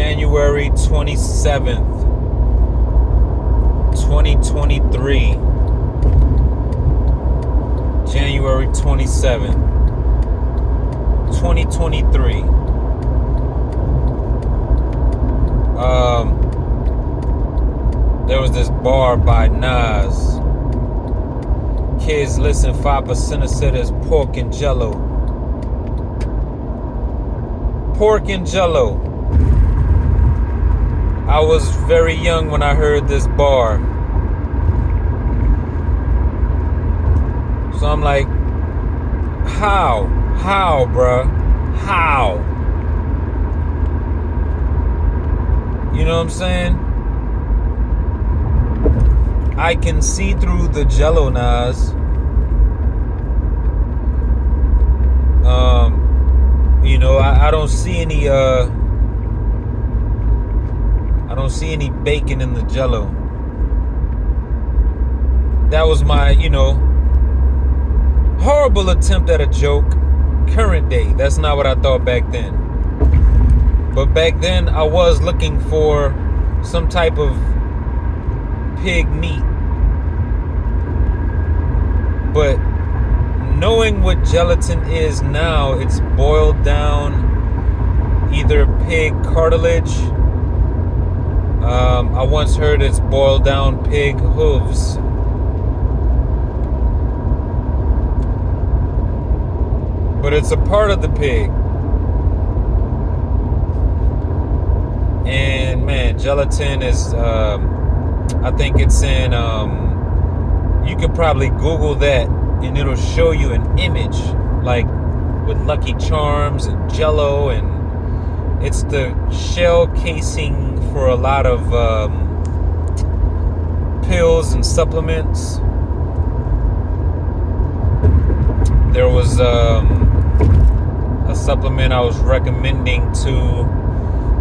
January 27th, 2023. January 27th, 2023. There was this bar by Nas. Kids listen, 5% said it's pork and jello. Pork and jello. I was very young when I heard this bar. So I'm like, how, bruh? How? You know what I'm saying? I can see through the jello, Nas. I don't see any I don't see any bacon in the jello. That was my, horrible attempt at a joke. Current day. That's not what I thought back then. But back then I was looking for some type of pig meat. But knowing what gelatin is now, it's boiled down either pig cartilage. I once heard it's boiled down pig hooves. But it's a part of the pig. And man, gelatin is, I think it's in, you could probably Google that and it'll show you an image like with Lucky Charms and Jello, and it's the shell casing for a lot of pills and supplements. There was a supplement I was recommending to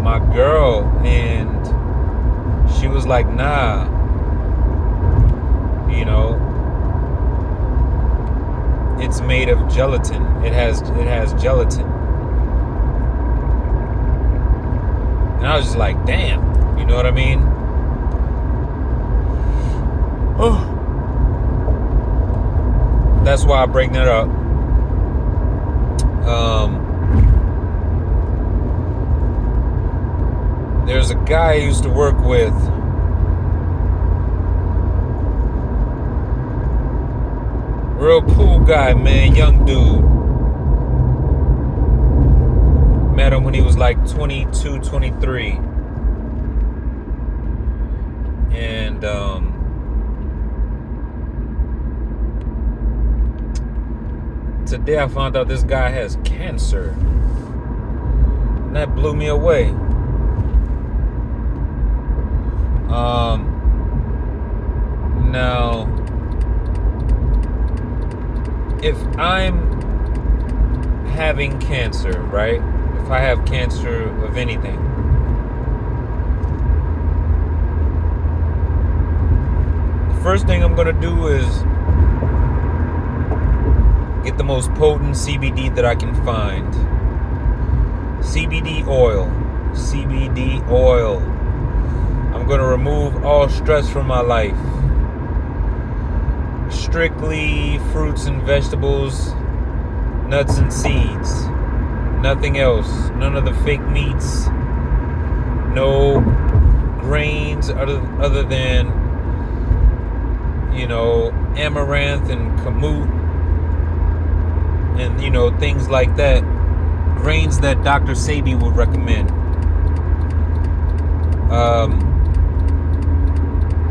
my girl, and she was like, nah, it's made of gelatin. It has gelatin. And I was just like, damn, you know what I mean? Oh. That's why I bring that up. There's a guy I used to work with. Real cool guy, man, young dude. Met him when he was like 22, 23. And today I found out this guy has cancer. And that blew me away. Now, if I'm having cancer, right? If I have cancer of anything, the first thing I'm gonna do is get the most potent CBD that I can find. CBD oil. CBD oil. I'm gonna remove all stress from my life. Strictly fruits and vegetables, nuts and seeds. Nothing else. None of the fake meats. No grains other than, amaranth and kamut and, things like that. Grains that Dr. Sebi would recommend.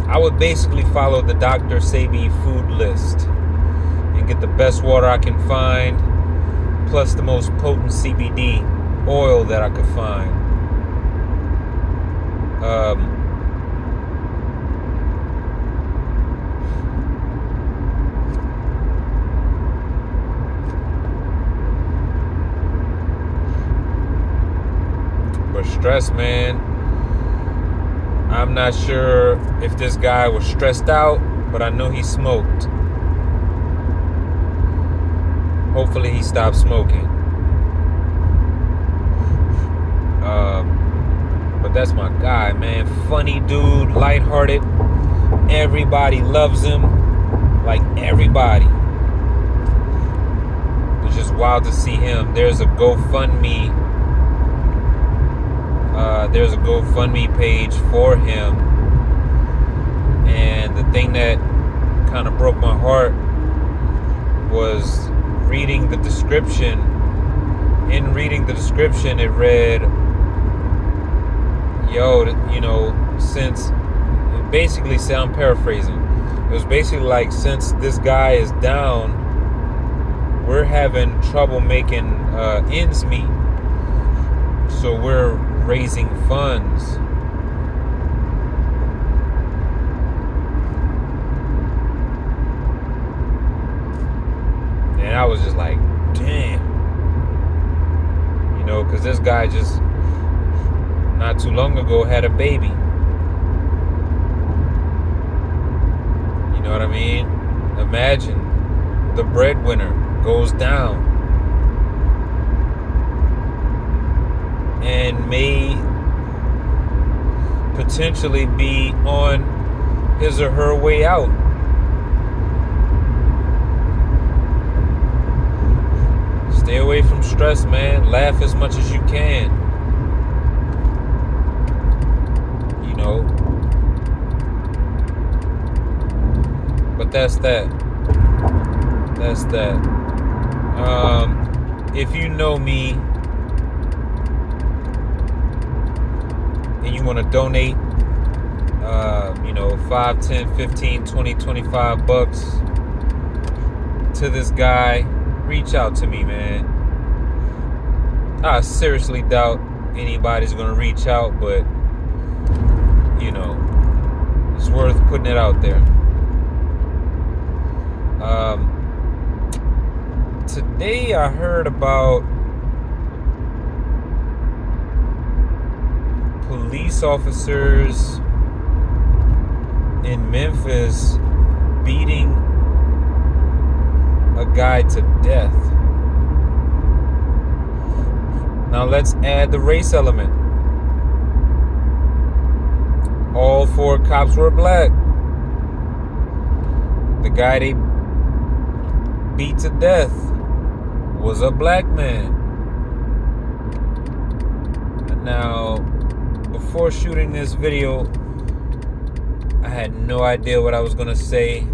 I would basically follow the Dr. Sebi food list and get the best water I can find, plus the most potent CBD oil that I could find. But stress, man. I'm not sure if this guy was stressed out, but I know he smoked. Hopefully he stopped smoking. But but that's my guy, man. Funny dude, lighthearted. Everybody loves him. Like everybody. It's just wild to see him. There's a GoFundMe. There's a GoFundMe page for him. And the thing that kind of broke my heart was reading the description. In reading the description, it read, since basically, I'm paraphrasing. It was basically like, since this guy is down, we're having trouble making ends meet. So we're raising funds. And I was just like, damn. Because this guy just not too long ago had a baby. You know what I mean? Imagine the breadwinner goes down and may potentially be on his or her way out. Stay away from stress, man. Laugh as much as you can. But that's that. That's that. If you know me and you want to donate, 5, 10, 15, 20, 25 bucks to this guy, reach out to me, man. I seriously doubt anybody's going to reach out, but, it's worth putting it out there. Today I heard about police officers in Memphis beating a guy to death. Now let's add the race element. All 4 cops were black. The guy they beat to death was a black man. Now, before shooting this video, I had no idea what I was gonna say.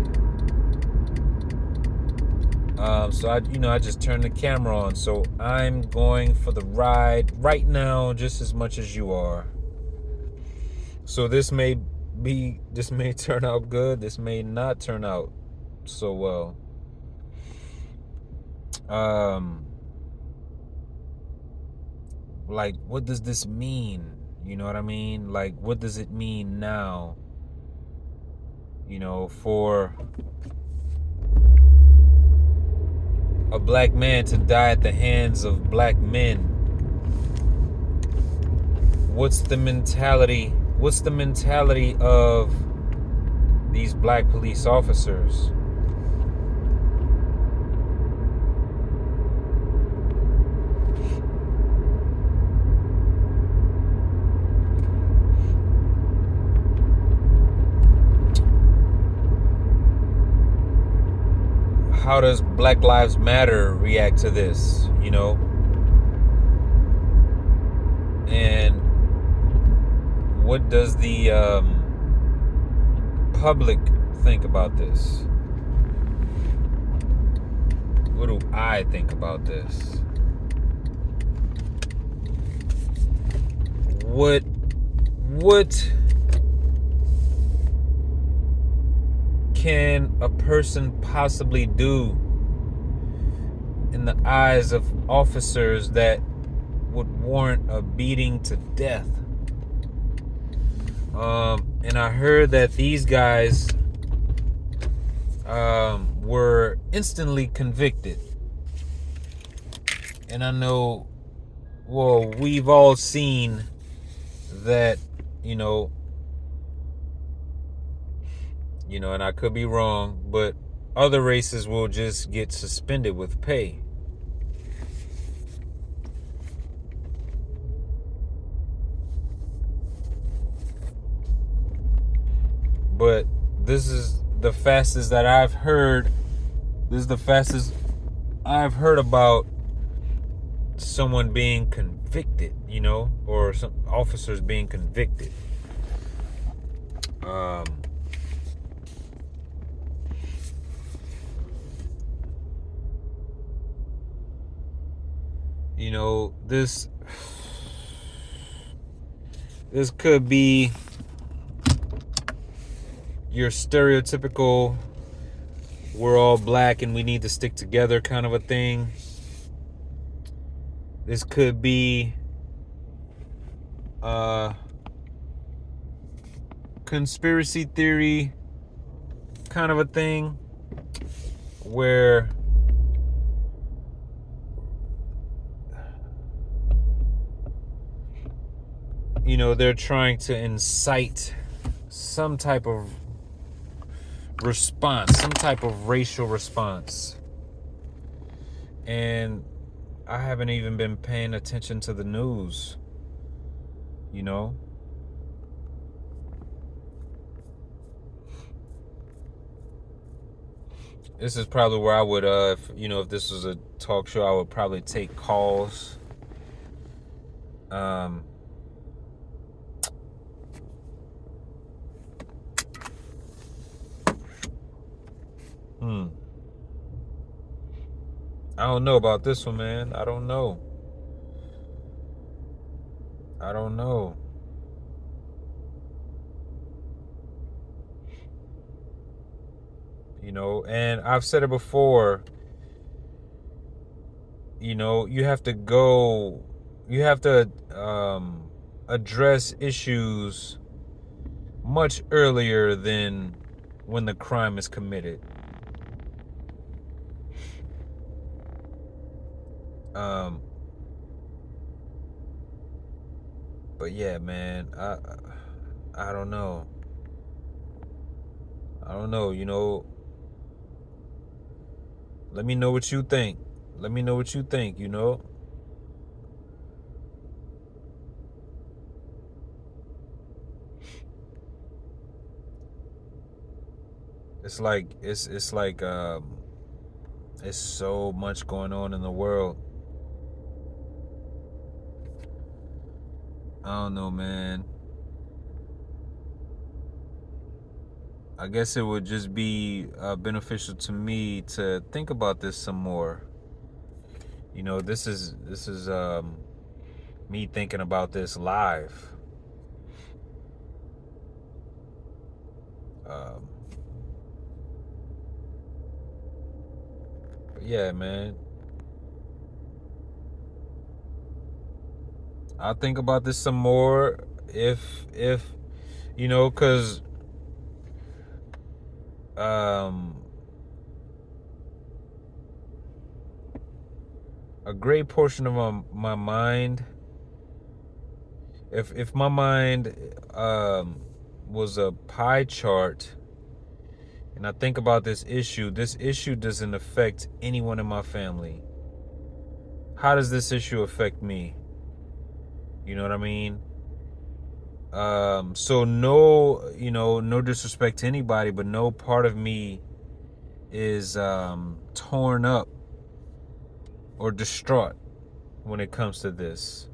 So I just turned the camera on. So I'm going for the ride right now, just as much as you are. So this may turn out good. This may not turn out so well. Like, what does this mean? You know what I mean? Like, what does it mean now? For a black man to die at the hands of black men. What's the mentality? What's the mentality of these black police officers? How does Black Lives Matter react to this? And what does the public think about this? What do I think about this? What can a person possibly do in the eyes of officers that would warrant a beating to death? And I heard that these guys were instantly convicted. And I know, well, we've all seen that, and I could be wrong, but other races will just get suspended with pay. but this is the fastest that I've heard. This is the fastest I've heard about someone being convicted, or some officers being convicted. Um, this could be your stereotypical we're all black and we need to stick together kind of a thing. This could be conspiracy theory kind of a thing where they're trying to incite some type of response, some type of racial response. And I haven't even been paying attention to the news, This is probably where I would, if this was a talk show, I would probably take calls. I don't know about this one, man. I don't know. And I've said it before, you have to address issues much earlier than when the crime is committed. But yeah, man, I don't know. Let me know what you think. It's like it's so much going on in the world. I don't know, man. I guess it would just be beneficial to me to think about this some more. This is me thinking about this live. But yeah, man. I'll think about this some more if because a great portion of my mind, if my mind was a pie chart, and I think about this issue doesn't affect anyone in my family. How does this issue affect me? You know what I mean? So no disrespect to anybody, but no part of me is torn up or distraught when it comes to this.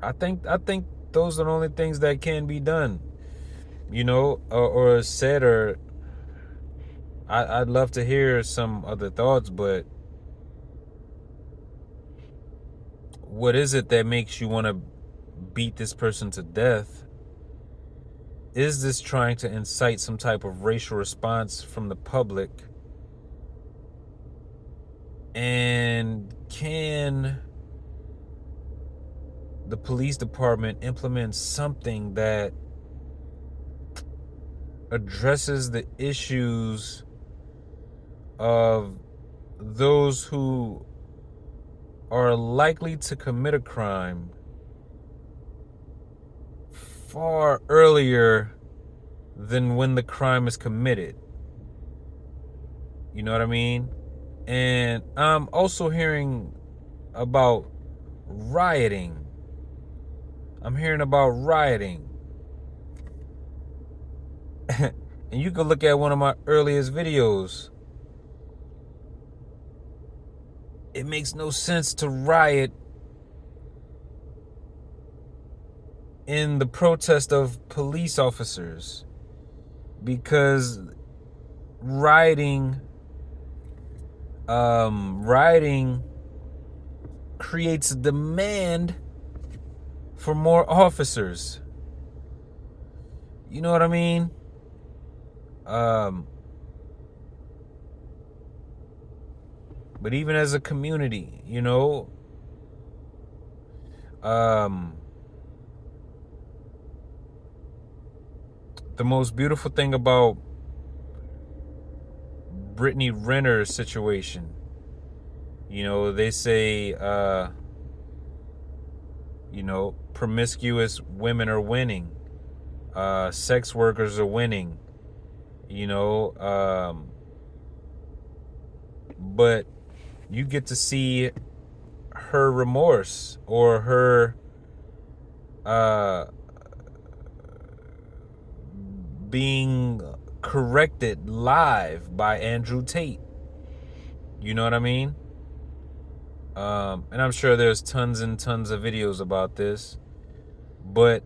I think those are the only things that can be done, or said, or I'd love to hear some other thoughts, but what is it that makes you want to beat this person to death? Is this trying to incite some type of racial response from the public? And can the police department implement something that addresses the issues of those who are likely to commit a crime far earlier than when the crime is committed? You know what I mean? And I'm also hearing about rioting. I'm hearing about rioting. And you can look at one of my earliest videos. It makes no sense to riot in the protest of police officers, because rioting rioting creates a demand for more officers. You know what I mean? But even as a community, the most beautiful thing about Brittany Renner's situation, they say, promiscuous women are winning, sex workers are winning, but you get to see her remorse, or her being corrected live by Andrew Tate. You know what I mean? And I'm sure there's tons and tons of videos about this, but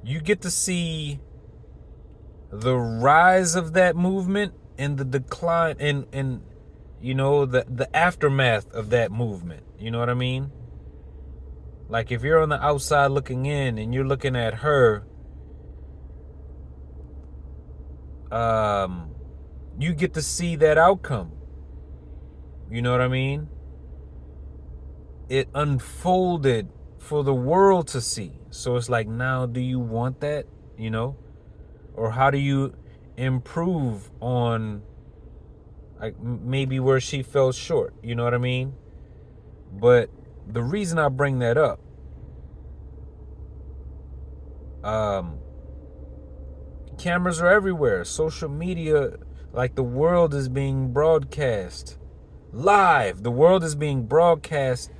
you get to see the rise of that movement and the decline, and the aftermath of that movement. You know what I mean? Like, if you're on the outside looking in and you're looking at her, you get to see that outcome. You know what I mean? It unfolded for the world to see. So it's like, now, do you want that? Or how do you improve on, like, maybe where she fell short? You know what I mean? But the reason I bring that up, cameras are everywhere. Social media, like, the world is being broadcast live. The world is being broadcast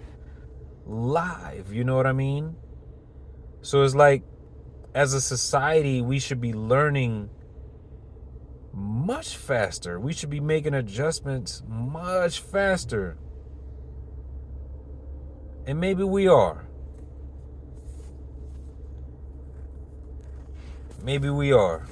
live. You know what I mean? So it's like, as a society, we should be learning much faster. We should be making adjustments much faster. And maybe we are. Maybe we are.